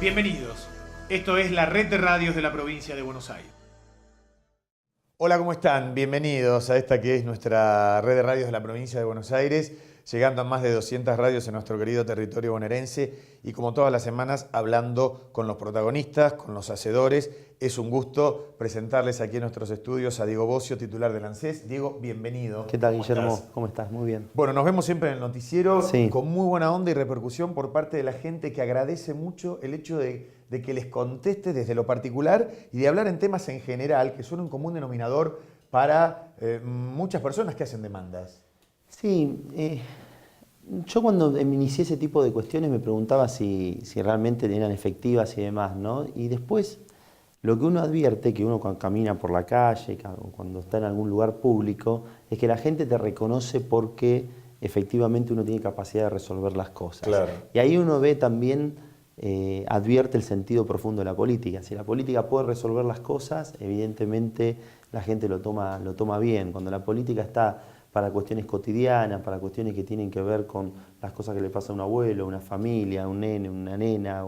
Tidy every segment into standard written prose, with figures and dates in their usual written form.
Bienvenidos. Esto es la red de radios de la provincia de Buenos Aires. Hola, ¿cómo están? Bienvenidos a esta que es nuestra red de radios de la provincia de Buenos Aires, llegando a más de 200 radios en nuestro querido territorio bonaerense y como todas las semanas hablando con los protagonistas, con los hacedores. Es un gusto presentarles aquí en nuestros estudios a Diego Bocio, titular del ANSES. Diego, bienvenido. ¿Qué tal, Guillermo? ¿Cómo estás? Muy bien. Bueno, nos vemos siempre en el noticiero, sí, con muy buena onda y repercusión por parte de la gente que agradece mucho el hecho de que les conteste desde lo particular y de hablar en temas en general que son un común denominador para muchas personas que hacen demandas. Sí, yo cuando inicié ese tipo de cuestiones me preguntaba si realmente eran efectivas y demás, ¿no? Y después lo que uno advierte, que uno cuando camina por la calle, cuando está en algún lugar público, es que la gente te reconoce porque efectivamente uno tiene capacidad de resolver las cosas. Claro. Y ahí uno ve también, advierte el sentido profundo de la política. Si la política puede resolver las cosas, evidentemente la gente lo toma bien. Cuando la política está para cuestiones cotidianas, para cuestiones que tienen que ver con las cosas que le pasa a un abuelo, a una familia, a un nene, una nena,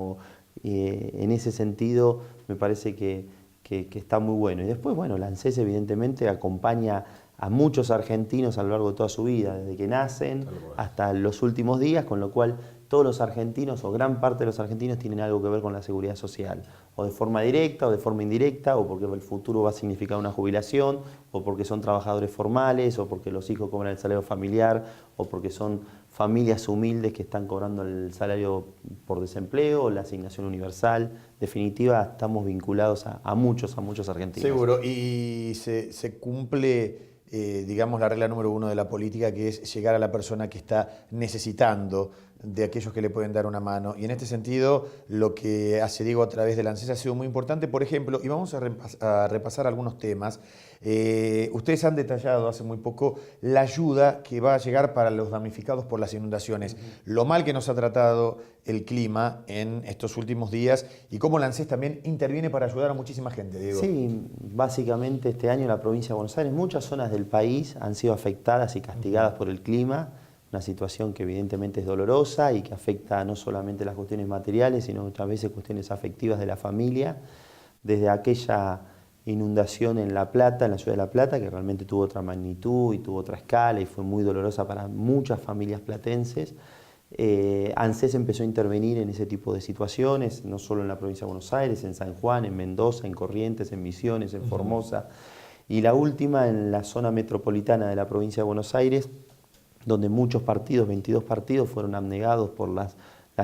en ese sentido me parece que está muy bueno. Y después, bueno, la ANSES evidentemente acompaña a muchos argentinos a lo largo de toda su vida, desde que nacen hasta los últimos días, con lo cual todos los argentinos o gran parte de los argentinos tienen algo que ver con la seguridad social, o de forma directa o de forma indirecta, o porque el futuro va a significar una jubilación, o porque son trabajadores formales, o porque los hijos cobran el salario familiar, o porque son familias humildes que están cobrando el salario por desempleo, o la asignación universal. En definitiva, estamos vinculados a muchos argentinos. Seguro, y se cumple, digamos, la regla número 1 de la política, que es llegar a la persona que está necesitando de aquellos que le pueden dar una mano. Y en este sentido, lo que hace Diego a través de la ANSES ha sido muy importante. Por ejemplo, y vamos a repasar algunos temas. Ustedes han detallado hace muy poco la ayuda que va a llegar para los damnificados por las inundaciones. Lo mal que nos ha tratado el clima en estos últimos días y cómo la ANSES también interviene para ayudar a muchísima gente, Diego. Sí, básicamente este año en la provincia de Buenos Aires muchas zonas del país han sido afectadas y castigadas por el clima. Una situación que evidentemente es dolorosa y que afecta no solamente las cuestiones materiales, sino muchas veces cuestiones afectivas de la familia. Desde aquella inundación en La Plata, en la ciudad de La Plata, que realmente tuvo otra magnitud y tuvo otra escala y fue muy dolorosa para muchas familias platenses. ANSES empezó a intervenir en ese tipo de situaciones, no solo en la provincia de Buenos Aires, en San Juan, en Mendoza, en Corrientes, en Misiones, en Formosa. Y la última en la zona metropolitana de la provincia de Buenos Aires, donde muchos partidos, 22 partidos, fueron abnegados por las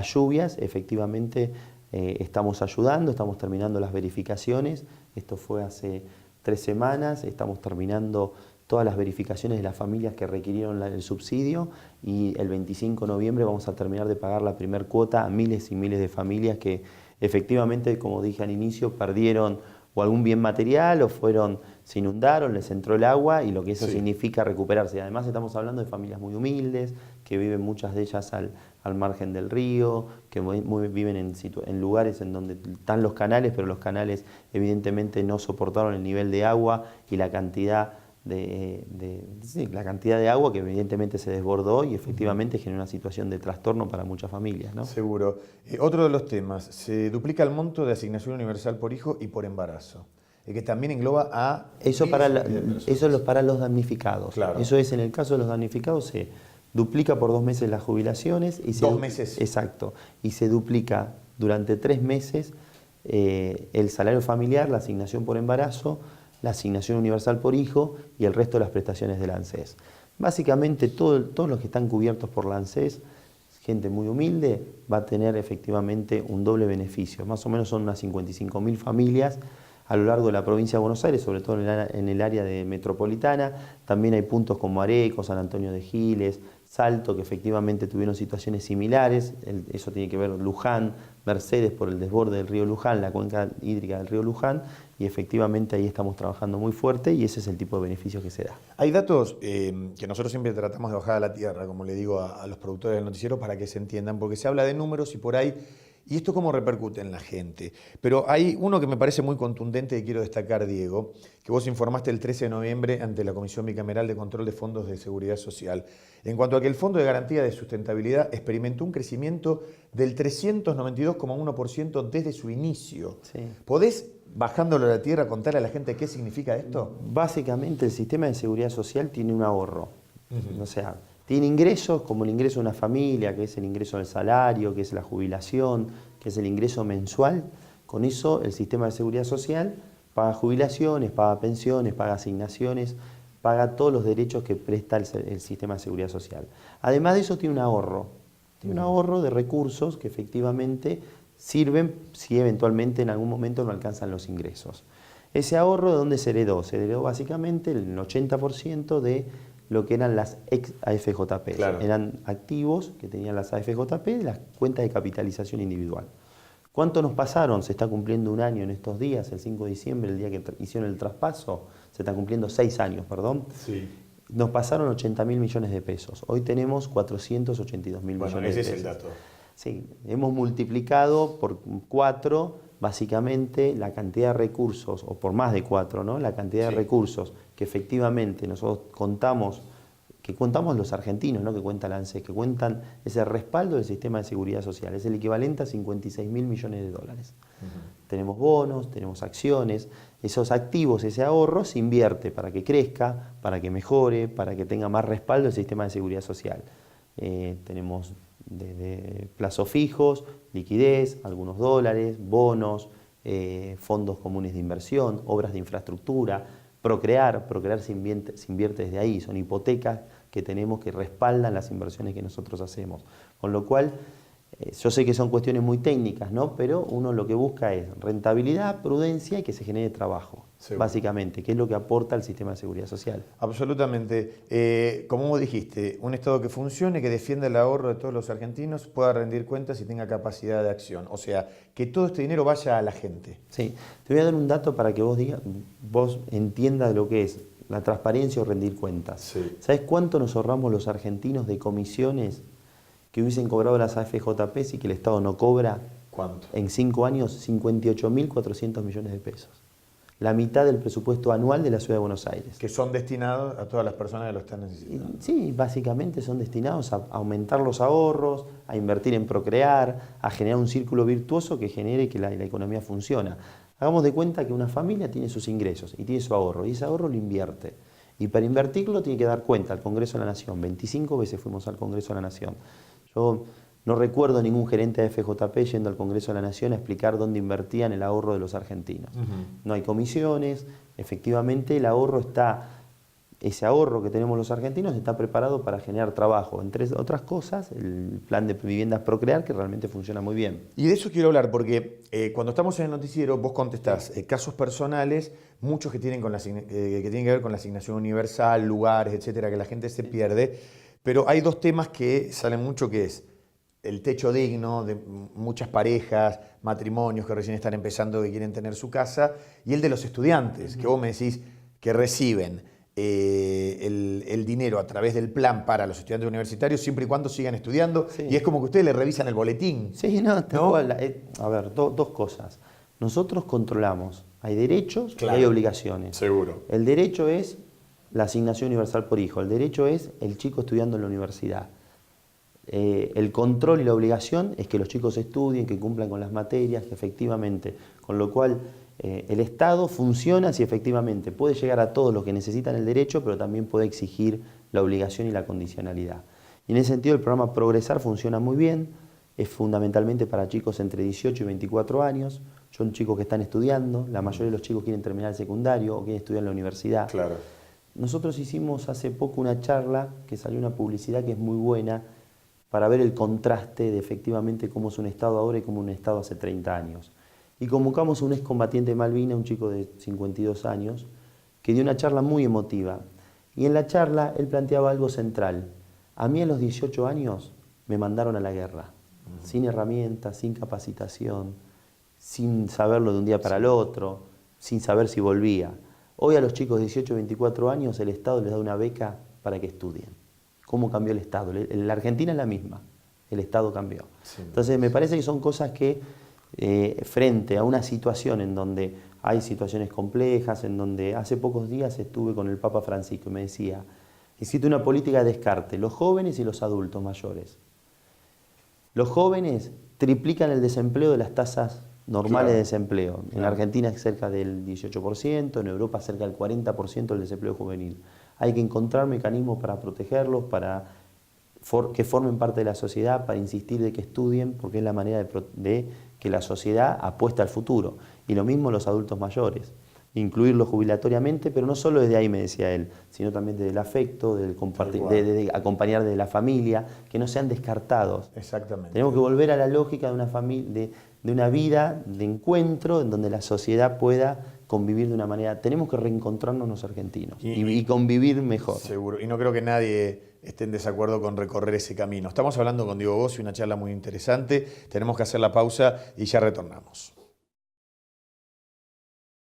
lluvias. Efectivamente estamos ayudando, estamos terminando las verificaciones. Esto fue hace 3 semanas, estamos terminando todas las verificaciones de las familias que requirieron el subsidio y el 25 de noviembre vamos a terminar de pagar la primera cuota a miles y miles de familias que efectivamente, como dije al inicio, perdieron o algún bien material o se inundaron, les entró el agua y lo que eso significa recuperarse. Y además estamos hablando de familias muy humildes, que viven muchas de ellas al margen del río, que viven en lugares en donde están los canales, pero los canales evidentemente no soportaron el nivel de agua y la cantidad la cantidad de agua que evidentemente se desbordó y efectivamente generó una situación de trastorno para muchas familias, ¿no? Seguro. Otro de los temas, se duplica el monto de asignación universal por hijo y por embarazo, que también engloba a... Eso es para los damnificados. Claro. Eso es, en el caso de los damnificados, se duplica por 2 meses las jubilaciones. Y 2 meses. Exacto. Y se duplica durante 3 meses el salario familiar, la asignación por embarazo, la asignación universal por hijo y el resto de las prestaciones del ANSES. Básicamente todos los que están cubiertos por la ANSES, gente muy humilde, va a tener efectivamente un doble beneficio. Más o menos son unas 55.000 familias a lo largo de la provincia de Buenos Aires, sobre todo en el área metropolitana. También hay puntos como Areco, San Antonio de Giles, Salto, que efectivamente tuvieron situaciones similares. Eso tiene que ver Luján, Mercedes por el desborde del río Luján, la cuenca hídrica del río Luján, y efectivamente ahí estamos trabajando muy fuerte y ese es el tipo de beneficios que se da. Hay datos que nosotros siempre tratamos de bajar a la tierra, como le digo a los productores del noticiero, para que se entiendan, porque se habla de números y por ahí ¿Y esto cómo repercute en la gente? Pero hay uno que me parece muy contundente que quiero destacar, Diego, que vos informaste el 13 de noviembre ante la Comisión Bicameral de Control de Fondos de Seguridad Social, en cuanto a que el Fondo de Garantía de Sustentabilidad experimentó un crecimiento del 392,1% desde su inicio. Sí. ¿Podés, bajándolo a la tierra, contarle a la gente qué significa esto? Básicamente el sistema de seguridad social tiene un ahorro. O sea, tiene ingresos como el ingreso de una familia, que es el ingreso del salario, que es la jubilación, que es el ingreso mensual. Con eso el sistema de seguridad social paga jubilaciones, paga pensiones, paga asignaciones, paga todos los derechos que presta el sistema de seguridad social. Además de eso tiene un ahorro. Tiene un ahorro de recursos que efectivamente sirven si eventualmente en algún momento no alcanzan los ingresos. Ese ahorro, ¿de dónde se heredó? Se heredó básicamente el 80% de lo que eran las ex AFJP. Claro. Eran activos que tenían las AFJP de las cuentas de capitalización individual. ¿Cuánto nos pasaron? Se está cumpliendo un año en estos días, el 5 de diciembre, el día que hicieron el traspaso, se están cumpliendo 6 años, perdón. Sí. Nos pasaron 80.000 millones de pesos. Hoy tenemos 482.000 millones de pesos. Ese es el dato. Sí, hemos multiplicado por 4 básicamente la cantidad de recursos, o por más de 4, ¿no? La cantidad de recursos que efectivamente nosotros contamos, que contamos los argentinos, no que cuenta la ANSES, que cuentan ese respaldo del sistema de seguridad social. Es el equivalente a 56.000 millones de dólares. Tenemos bonos, tenemos acciones, esos activos, ese ahorro se invierte para que crezca, para que mejore, para que tenga más respaldo el sistema de seguridad social. Tenemos desde plazos fijos, liquidez, algunos dólares, bonos, fondos comunes de inversión, obras de infraestructura, Procrear se invierte desde ahí, son hipotecas que tenemos que respaldan las inversiones que nosotros hacemos. Con lo cual, yo sé que son cuestiones muy técnicas, ¿no? Pero uno lo que busca es rentabilidad, prudencia y que se genere trabajo, básicamente, que es lo que aporta el sistema de seguridad social. Absolutamente. Como vos dijiste, un Estado que funcione, que defienda el ahorro de todos los argentinos, pueda rendir cuentas y tenga capacidad de acción. O sea, que todo este dinero vaya a la gente. Sí, te voy a dar un dato para que vos entiendas lo que es la transparencia o rendir cuentas. Sí. ¿Sabés cuánto nos ahorramos los argentinos de comisiones que hubiesen cobrado las AFJP y que el Estado no cobra? ¿Cuánto? En 5 años, 58.400 millones de pesos. La mitad del presupuesto anual de la Ciudad de Buenos Aires. Que son destinados a todas las personas que lo están necesitando. Sí, básicamente son destinados a aumentar los ahorros, a invertir en Procrear, a generar un círculo virtuoso que genere que la economía funcione. Hagamos de cuenta que una familia tiene sus ingresos y tiene su ahorro, y ese ahorro lo invierte. Y para invertirlo tiene que dar cuenta al Congreso de la Nación. 25 veces fuimos al Congreso de la Nación. Yo no recuerdo ningún gerente de FJP yendo al Congreso de la Nación a explicar dónde invertían el ahorro de los argentinos. No hay comisiones, efectivamente el ahorro está, ese ahorro que tenemos los argentinos está preparado para generar trabajo. Entre otras cosas, el plan de viviendas Procrear, que realmente funciona muy bien. Y de eso quiero hablar, porque cuando estamos en el noticiero, vos contestás casos personales, muchos que tienen, que tienen que ver con la asignación universal, lugares, etcétera, que la gente se pierde. Pero hay dos temas que salen mucho, que es el techo digno de muchas parejas, matrimonios que recién están empezando, que quieren tener su casa, y el de los estudiantes, que vos me decís que reciben el dinero a través del plan para los estudiantes universitarios siempre y cuando sigan estudiando, y es como que ustedes le revisan el boletín. Sí, no, a ver, dos cosas. Nosotros controlamos, hay derechos y hay obligaciones. Seguro. El derecho es la asignación universal por hijo, el derecho es el chico estudiando en la universidad. El control y la obligación es que los chicos estudien, que cumplan con las materias, que efectivamente, con lo cual el Estado funciona si efectivamente puede llegar a todos los que necesitan el derecho, pero también puede exigir la obligación y la condicionalidad. Y en ese sentido el programa Progresar funciona muy bien, es fundamentalmente para chicos entre 18 y 24 años, son chicos que están estudiando, la mayoría de los chicos quieren terminar el secundario o quieren estudiar en la universidad. Claro. Nosotros hicimos hace poco una charla, que salió una publicidad que es muy buena, para ver el contraste de efectivamente cómo es un Estado ahora y cómo un Estado hace 30 años. Y convocamos a un excombatiente de Malvinas, un chico de 52 años, que dio una charla muy emotiva. Y en la charla él planteaba algo central. A mí a los 18 años me mandaron a la guerra, sin herramientas, sin capacitación, sin saberlo de un día para el otro, sin saber si volvía. Hoy a los chicos de 18 y 24 años el Estado les da una beca para que estudien. ¿Cómo cambió el Estado? La Argentina es la misma. el Estado cambió. Sí. Entonces me parece que son cosas que frente a una situación en donde hay situaciones complejas, en donde hace pocos días estuve con el Papa Francisco y me decía, existe una política de descarte, los jóvenes y los adultos mayores. Los jóvenes triplican el desempleo de las tasas normales de desempleo. En Argentina es cerca del 18%, en Europa cerca del 40% del desempleo juvenil. Hay que encontrar mecanismos para protegerlos, para que formen parte de la sociedad, para insistir de que estudien, porque es la manera de que la sociedad apuesta al futuro. Y lo mismo los adultos mayores. Incluirlos jubilatoriamente, pero no solo desde ahí, me decía él, sino también desde el afecto, del compartir, de acompañar de la familia, que no sean descartados. Exactamente. Tenemos que volver a la lógica de una familia, de una vida de encuentro en donde la sociedad pueda convivir de una manera. Tenemos que reencontrarnos los argentinos y convivir mejor. Seguro. Y no creo que nadie esté en desacuerdo con recorrer ese camino. Estamos hablando con Diego Bossi, una charla muy interesante. Tenemos que hacer la pausa y ya retornamos.